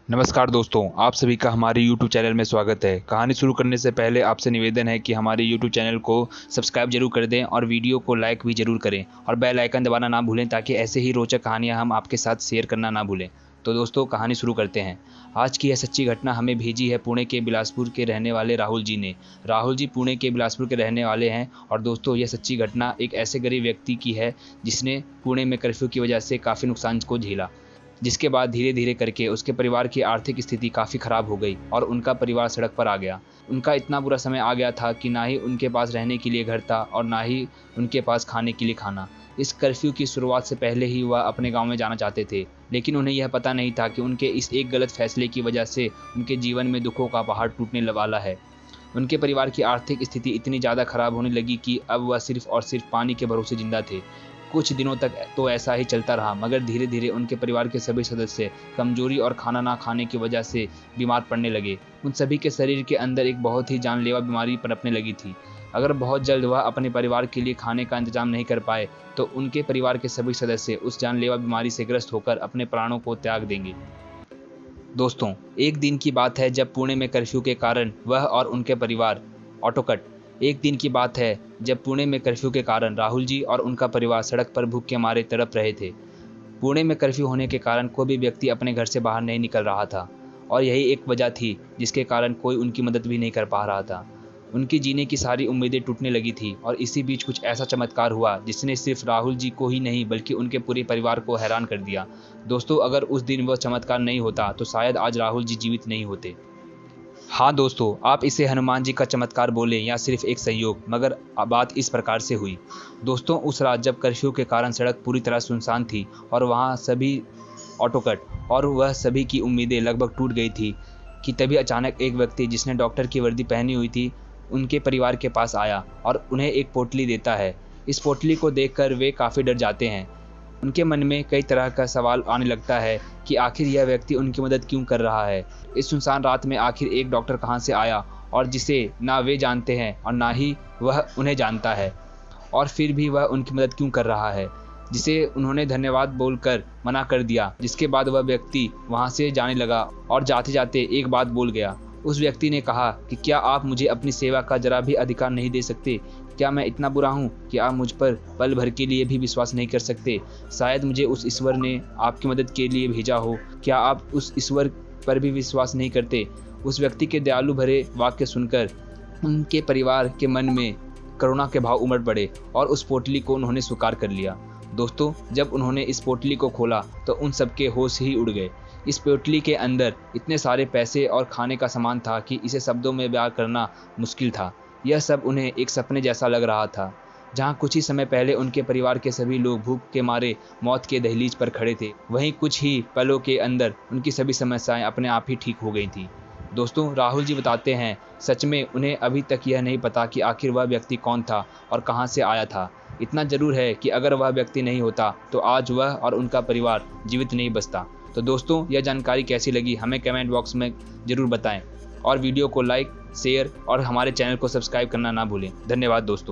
नमस्कार दोस्तों, आप सभी का हमारे YouTube चैनल में स्वागत है। कहानी शुरू करने से पहले आपसे निवेदन है कि हमारे YouTube चैनल को सब्सक्राइब जरूर कर दें और वीडियो को लाइक भी जरूर करें और बेल आइकन दबाना ना भूलें ताकि ऐसे ही रोचक कहानियां हम आपके साथ शेयर करना ना भूलें। तो दोस्तों, कहानी शुरू करते हैं। आज की यह सच्ची घटना हमें भेजी है पुणे के बिलासपुर के रहने वाले राहुल जी ने। राहुल जी पुणे के बिलासपुर के रहने वाले हैं और दोस्तों, यह सच्ची घटना एक ऐसे गरीब व्यक्ति की है जिसने पुणे में कर्फ्यू की वजह से काफ़ी नुकसान को झेला, जिसके बाद धीरे धीरे करके उसके परिवार की आर्थिक स्थिति काफ़ी ख़राब हो गई और उनका परिवार सड़क पर आ गया। उनका इतना बुरा समय आ गया था कि ना ही उनके पास रहने के लिए घर था और ना ही उनके पास खाने के लिए खाना। इस कर्फ्यू की शुरुआत से पहले ही वह अपने गांव में जाना चाहते थे, लेकिन उन्हें यह पता नहीं था कि उनके इस एक गलत फैसले की वजह से उनके जीवन में दुखों का पहाड़ टूटने वाला है। उनके परिवार की आर्थिक स्थिति इतनी ज़्यादा ख़राब होने लगी कि अब वह सिर्फ और सिर्फ पानी के भरोसे जिंदा थे। कुछ दिनों तक तो ऐसा ही चलता रहा, मगर धीरे धीरे उनके परिवार के सभी सदस्य कमजोरी और खाना ना खाने की वजह से बीमार पड़ने लगे। उन सभी के शरीर के अंदर एक बहुत ही जानलेवा बीमारी पनपने लगी थी। अगर बहुत जल्द वह अपने परिवार के लिए खाने का इंतजाम नहीं कर पाए तो उनके परिवार के सभी सदस्य उस जानलेवा बीमारी से ग्रस्त होकर अपने प्राणों को त्याग देंगे। दोस्तों, एक दिन की बात है जब पुणे में कर्फ्यू के कारण वह और उनके परिवार एक दिन की बात है जब पुणे में कर्फ्यू के कारण राहुल जी और उनका परिवार सड़क पर भूख के मारे तड़प रहे थे। पुणे में कर्फ्यू होने के कारण कोई भी व्यक्ति अपने घर से बाहर नहीं निकल रहा था और यही एक वजह थी जिसके कारण कोई उनकी मदद भी नहीं कर पा रहा था। उनकी जीने की सारी उम्मीदें टूटने लगी थी और इसी बीच कुछ ऐसा चमत्कार हुआ जिसने सिर्फ राहुल जी को ही नहीं बल्कि उनके पूरे परिवार को हैरान कर दिया। दोस्तों, अगर उस दिन वह चमत्कार नहीं होता तो शायद आज राहुल जी जीवित नहीं होते। हाँ दोस्तों, आप इसे हनुमान जी का चमत्कार बोलें या सिर्फ एक संयोग, मगर बात इस प्रकार से हुई। दोस्तों, उस रात जब कर्फ्यू के कारण सड़क पूरी तरह सुनसान थी और वहाँ सभी ऑटोकट और वह सभी की उम्मीदें लगभग टूट गई थी कि तभी अचानक एक व्यक्ति जिसने डॉक्टर की वर्दी पहनी हुई थी उनके परिवार के पास आया और उन्हें एक पोटली देता है। इस पोटली को देखकर वे काफ़ी डर जाते हैं। उनके मन में कई तरह का सवाल आने लगता है कि आखिर यह व्यक्ति उनकी मदद क्यों कर रहा है। इस सुनसान रात में आखिर एक डॉक्टर कहां से आया और जिसे ना वे जानते हैं और ना ही वह उन्हें जानता है, और फिर भी वह उनकी मदद क्यों कर रहा है, जिसे उन्होंने धन्यवाद बोलकर मना कर दिया। जिसके बाद वह व्यक्ति वहां से जाने लगा और जाते जाते एक बात बोल गया। उस व्यक्ति ने कहा कि क्या आप मुझे अपनी सेवा का जरा भी अधिकार नहीं दे सकते? क्या मैं इतना बुरा हूँ कि आप मुझ पर पल भर के लिए भी विश्वास नहीं कर सकते? शायद मुझे उस ईश्वर ने आपकी मदद के लिए भेजा हो। क्या आप उस ईश्वर पर भी विश्वास नहीं करते? उस व्यक्ति के दयालु भरे वाक्य सुनकर उनके परिवार के मन में करुणा के भाव उमड़ पड़े और उस पोटली को उन्होंने स्वीकार कर लिया। दोस्तों, जब उन्होंने इस पोटली को खोला तो उन सबके होश ही उड़ गए। इस पोटली के अंदर इतने सारे पैसे और खाने का सामान था कि इसे शब्दों में बयां करना मुश्किल था। यह सब उन्हें एक सपने जैसा लग रहा था, जहां कुछ ही समय पहले उनके परिवार के सभी लोग भूख के मारे मौत के दहलीज पर खड़े थे, वहीं कुछ ही पलों के अंदर उनकी सभी समस्याएं अपने आप ही ठीक हो गई थी। दोस्तों, राहुल जी बताते हैं, सच में उन्हें अभी तक यह नहीं पता कि आखिर वह व्यक्ति कौन था और कहां से आया था। इतना जरूर है कि अगर वह व्यक्ति नहीं होता तो आज वह और उनका परिवार जीवित नहीं बचता। तो दोस्तों, यह जानकारी कैसी लगी हमें कमेंट बॉक्स में ज़रूर बताएं और वीडियो को लाइक, शेयर और हमारे चैनल को सब्सक्राइब करना ना भूलें। धन्यवाद दोस्तों।